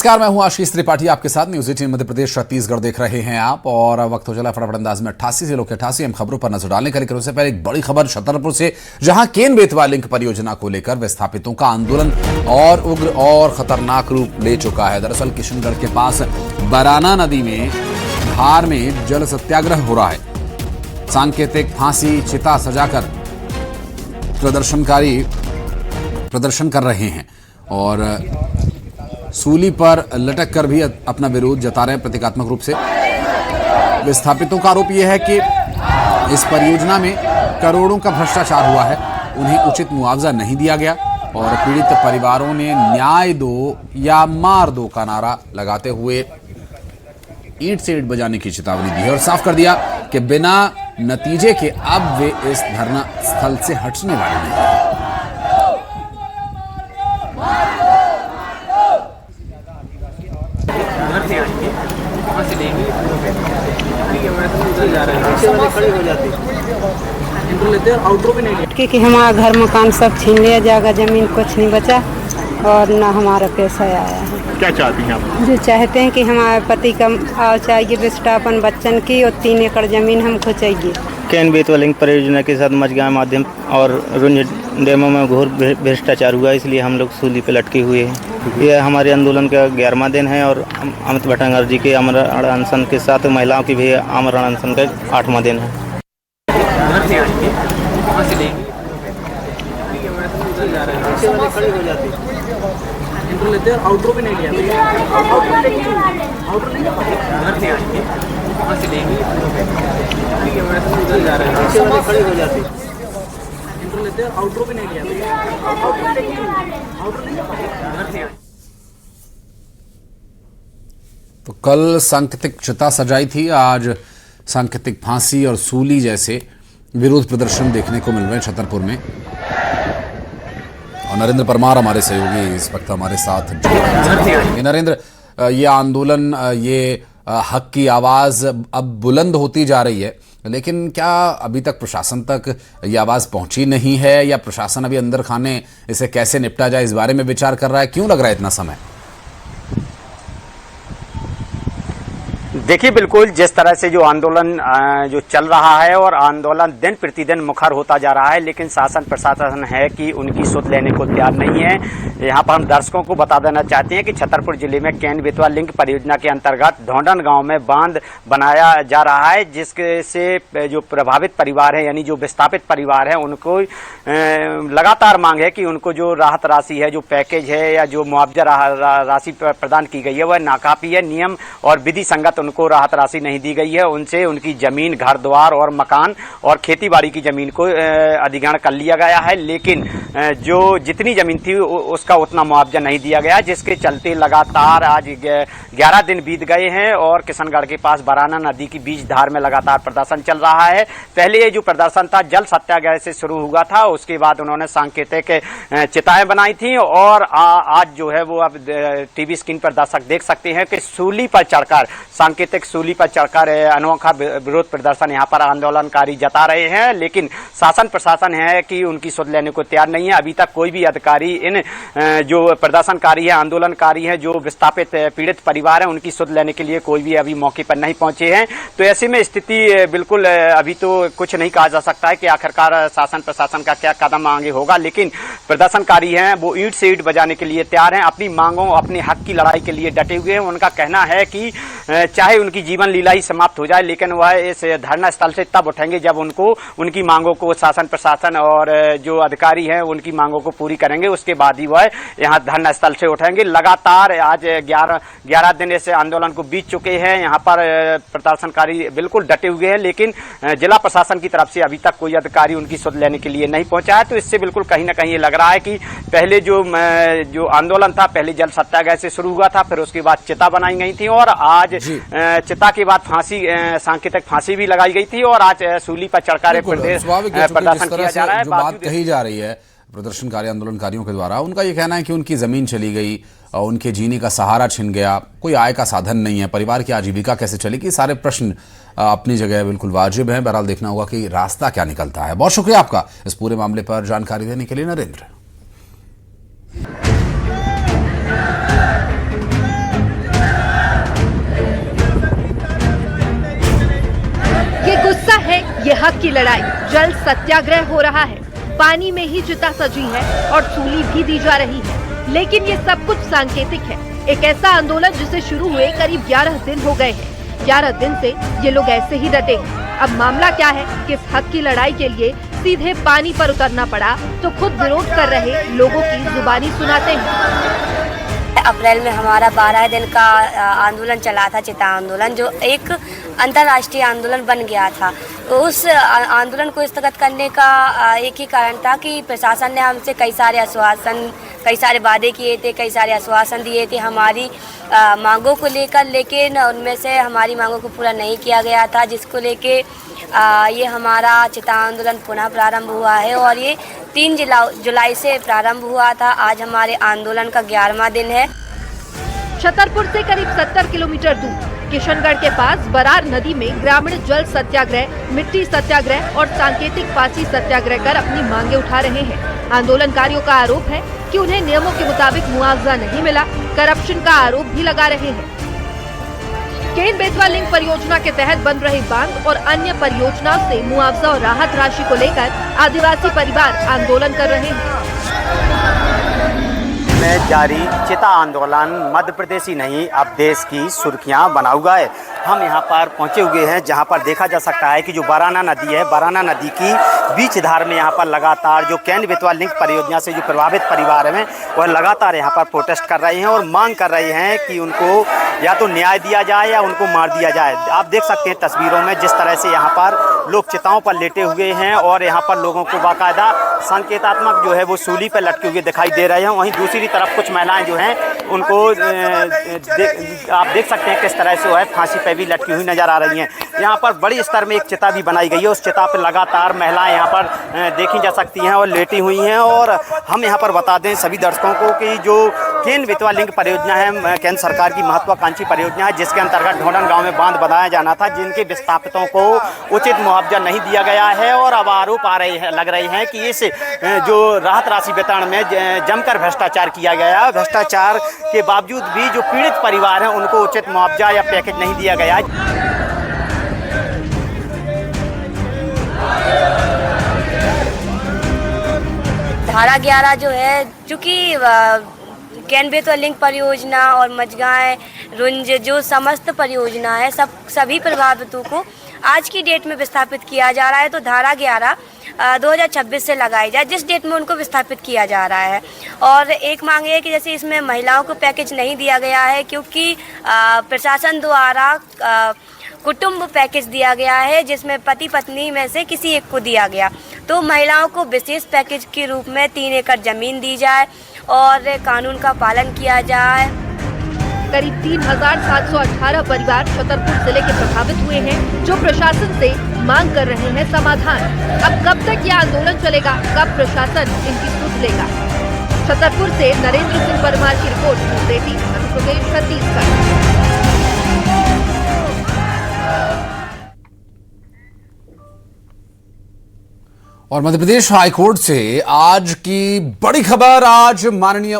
नमस्कार, मैं हूं आशीष त्रिपाठी आपके साथ। न्यूज 18 मध्य प्रदेश छत्तीसगढ़ देख रहे हैं आप और वक्त हो चला फटाफट अंदाज में 88 जिलों के 88 अहम खबरों पर नजर डालने का। लेकिन उससे पहले एक बड़ी खबर छतरपुर से, जहां केन बेतवा लिंक परियोजना को लेकर विस्थापितों का आंदोलन और उग्र और खतरनाक रूप ले चुका है। दरअसल किशनगढ़ के पास बराना नदी में धार में जल सत्याग्रह हो रहा है। सांकेतिक फांसी चिता सजाकर प्रदर्शनकारी प्रदर्शन कर रहे हैं और सूली पर लटक कर भी अपना विरोध जता रहे हैं प्रतीकात्मक रूप से। विस्थापितों का आरोप यह है कि इस परियोजना में करोड़ों का भ्रष्टाचार हुआ है, उन्हें उचित मुआवजा नहीं दिया गया और पीड़ित परिवारों ने न्याय दो या मार दो का नारा लगाते हुए ईंट से ईंट बजाने की चेतावनी दी है और साफ कर दिया कि बिना नतीजे के अब वे इस धरना स्थल से हटने वाले नहीं हैं। कि हमारा घर मकान सब छीन लिया जाएगा, जमीन कुछ नहीं बचा और ना हमारा पैसा आया है। क्या चाहती हैं आप? जो चाहते हैं कि हमारे पति का आव चाहिए, विस्थापन बच्चन की और 3 एकड़ जमीन हमको चाहिए। केन बेतवा लिंक परियोजना के साथ मझगांव माध्यम और रुंज डैमों में घोर भ्रष्टाचार हुआ, इसलिए हम लोग सूली पे लटके हुए हैं। यह हमारे आंदोलन का 11वां दिन है और अमित भटनागर जी के आमरण अनशन के साथ महिलाओं की भी आमरण अनशन का 8वां दिन है। तो कल सांकेतिक चिता सजाई थी, आज सांकेतिक फांसी और सूली जैसे विरोध प्रदर्शन देखने को मिल रहे हैं छतरपुर में। और नरेंद्र परमार हमारे सहयोगी इस वक्त हमारे साथ। नरेंद्र, ये आंदोलन, ये हक की आवाज अब बुलंद होती जा रही है, लेकिन क्या अभी तक प्रशासन तक ये आवाज पहुंची नहीं है या प्रशासन अभी अंदर खाने इसे कैसे निपटा जाए इस बारे में विचार कर रहा है? क्यों लग रहा है इतना समय? देखिए, बिल्कुल जिस तरह से जो आंदोलन जो चल रहा है और आंदोलन दिन प्रतिदिन मुखर होता जा रहा है, लेकिन शासन प्रशासन है कि उनकी सुध लेने को तैयार नहीं है। यहाँ पर हम दर्शकों को बता देना चाहते हैं कि छतरपुर जिले में केन बेतवा लिंक परियोजना के अंतर्गत धौंडन गांव में बांध बनाया जा रहा है, जिसके से जो प्रभावित परिवार है यानी जो विस्थापित परिवार है उनको लगातार मांग है कि उनको जो राहत राशि है, जो पैकेज है या जो मुआवजा राशि प्रदान की गई है वह नाकाफी है। नियम और विधि संगत उनको राहत राशि नहीं दी गई है। उनसे उनकी जमीन, घर द्वार और मकान और खेती बाड़ी की जमीन को अधिग्रहण कर लिया गया है, लेकिन जो जितनी जमीन थी उसका उतना मुआवजा नहीं दिया गया, जिसके चलते लगातार आज 11 दिन बीत गए हैं और किशनगढ़ के पास बराना नदी की बीच धार में लगातार प्रदर्शन चल रहा है। पहले ये जो प्रदर्शन था जल सत्याग्रह से शुरू हुआ था, उसके बाद उन्होंने सांकेतिक चिताएं बनाई थी और आज जो है वो अब टीवी स्क्रीन पर दर्शक देख सकते हैं कि सूली पर चढ़कर सांकेतिक सूली पर चढ़कर अनोखा विरोध प्रदर्शन यहाँ पर आंदोलनकारी जता रहे हैं, लेकिन शासन प्रशासन है कि उनकी सुध लेने को तैयार नहीं है। अभी तक कोई भी अधिकारी इन जो प्रदर्शनकारी है, आंदोलनकारी है, जो विस्थापित पीड़ित परिवार है, उनकी सुध लेने के लिए कोई भी अभी मौके पर नहीं पहुंचे हैं। तो ऐसे में स्थिति बिल्कुल अभी तो कुछ नहीं कहा जा सकता है कि आखिरकार शासन प्रशासन का क्या कदम आगे होगा, लेकिन प्रदर्शनकारी हैं वो ईंट से ईंट बजाने के लिए तैयार हैं, अपनी मांगों, अपने हक की लड़ाई के लिए डटे हुए हैं। उनका कहना है कि चाहे उनकी जीवन लीला ही समाप्त हो जाए, लेकिन वह इस धरना स्थल से तब उठेंगे जब उनको उनकी मांगों को शासन प्रशासन और जो अधिकारी हैं उनकी मांगों को पूरी करेंगे, उसके बाद ही वह यहाँ धरना स्थल से उठेंगे। लगातार आज 11 दिन इस आंदोलन को बीत चुके हैं। यहाँ पर प्रदर्शनकारी बिल्कुल डटे हुए हैं, लेकिन जिला प्रशासन की तरफ से अभी तक कोई अधिकारी उनकी सुध लेने के लिए नहीं पहुंचा है। तो इससे बिल्कुल कहीं ना कहीं ये लग रहा है कि पहले जो आंदोलन था, पहले जल सत्याग्रह से शुरू हुआ था, फिर उसके बाद चिता बनाई गई थी और आज चिता के बाद फांसी, सांकेतिक फांसी भी लगाई गई थी और आज सूली पर चढ़कर प्रदर्शन किया जा रहा है। जो बात कही जा रही है प्रदर्शनकारी आंदोलनकारियों के द्वारा, उनका ये कहना है कि उनकी जमीन चली गई, उनके जीने का सहारा छिन गया, कोई आय का साधन नहीं है, परिवार की आजीविका कैसे चलेगी। सारे प्रश्न अपनी जगह बिल्कुल वाजिब हैं। बहरहाल देखना होगा कि रास्ता क्या निकलता है। बहुत शुक्रिया आपका इस पूरे मामले पर जानकारी देने के लिए नरेंद्र। हक की लड़ाई जल सत्याग्रह हो रहा है। पानी में ही चिता सजी है और सूली भी दी जा रही है, लेकिन ये सब कुछ सांकेतिक है। एक ऐसा आंदोलन जिसे शुरू हुए करीब 11 दिन हो गए हैं। 11 दिन से ये लोग ऐसे ही डटे हैं। अब मामला क्या है कि इस हक की लड़ाई के लिए सीधे पानी पर उतरना पड़ा तो खुद विरोध कर रहे लोगों की जुबानी सुनाते हैं। अप्रैल में हमारा 12 दिन का आंदोलन चला था, चिता आंदोलन, जो एक अंतर्राष्ट्रीय आंदोलन बन गया था। तो उस आंदोलन को स्थगित करने का एक ही कारण था कि प्रशासन ने हमसे कई सारे वादे किए थे, कई सारे आश्वासन दिए थे हमारी मांगों को लेकर, लेकिन उनमें से हमारी मांगों को पूरा नहीं किया गया था, जिसको लेके ये हमारा चिता आंदोलन पुनः प्रारंभ हुआ है और ये 3 जुलाई से प्रारंभ हुआ था। आज हमारे आंदोलन का 11वां दिन है। छतरपुर से करीब 70 किलोमीटर दूर किशनगढ़ के पास बरार नदी में ग्रामीण जल सत्याग्रह, मिट्टी सत्याग्रह और सांकेतिक फांसी सत्याग्रह कर अपनी मांगे उठा रहे हैं। आंदोलनकारियों का आरोप है कि उन्हें नियमों के मुताबिक मुआवजा नहीं मिला, करप्शन का आरोप भी लगा रहे हैं। केन बेतवा लिंक परियोजना के तहत बन रहे बांध और अन्य परियोजनाओं से मुआवजा और राहत राशि को लेकर आदिवासी परिवार आंदोलन कर रहे हैं। में जारी चिता आंदोलन मध्य प्रदेश ही नहीं अब देश की सुर्खियां बना हुआ है। हम यहां पर पहुंचे हुए हैं जहां पर देखा जा सकता है कि जो बराना नदी है, बराना नदी की बीच धार में यहां पर लगातार जो केन बेतवा लिंक परियोजना से जो प्रभावित परिवार हैं वह लगातार यहां पर प्रोटेस्ट कर रहे हैं और मांग कर रहे हैं कि उनको या तो न्याय दिया जाए या उनको मार दिया जाए। आप देख सकते हैं तस्वीरों में जिस तरह से यहाँ पर लोग चिताओं पर लेटे हुए हैं और यहाँ पर लोगों को बाकायदा संकेतात्मक जो है वो सूली पर लटके हुए दिखाई दे रहे हैं। वहीं दूसरी तरफ कुछ महिलाएं जो हैं उनको आप देख सकते हैं किस तरह से वो है फांसी पे भी लटकी हुई नजर आ रही हैं। यहाँ पर बड़ी स्तर में एक चिता भी बनाई गई है, उस चिता पर लगातार महिलाएं यहाँ पर देखी जा सकती हैं और लेटी हुई हैं। और हम यहाँ पर बता दें सभी दर्शकों को कि जो केन बेतवा लिंक परियोजना है केंद्र सरकार की महत्वाकांक्षी परियोजना है, जिसके अंतर्गत ढोंडन गांव में बांध बनाया जाना था, जिनके विस्थापितों को उचित मुआवजा नहीं दिया गया है। और अब आरोप लग रहे हैं कि इस जो राहत राशि वितरण में जमकर भ्रष्टाचार किया गया, भ्रष्टाचार के बावजूद भी जो पीड़ित परिवार हैं उनको उचित मुआवजा या पैकेज नहीं दिया गया। धारा 11 जो है, चूँकि केन बेतवा लिंक परियोजना और मझगांव रुंज जो समस्त परियोजना है सभी प्रभावितों को आज की डेट में विस्थापित किया जा रहा है। तो धारा 11 2026 से लगाई जाए, जिस डेट में उनको विस्थापित किया जा रहा है। और एक मांग है कि जैसे इसमें महिलाओं को पैकेज नहीं दिया गया है, क्योंकि प्रशासन द्वारा कुटुंब पैकेज दिया गया है, जिसमें पति पत्नी में से किसी एक को दिया गया। तो महिलाओं को विशेष पैकेज के रूप में 3 एकड़ जमीन दी जाए और कानून का पालन किया जाए। करीब 3718 परिवार छतरपुर जिले के प्रभावित हुए हैं, जो प्रशासन से मांग कर रहे हैं समाधान। अब कब तक यह आंदोलन चलेगा, कब प्रशासन इनकी सुध लेगा? छतरपुर से नरेंद्र सिंह परमार की रिपोर्ट, मध्य प्रदेश, छत्तीसगढ़। और मध्य प्रदेश हाईकोर्ट से आज की बड़ी खबर। आज माननीय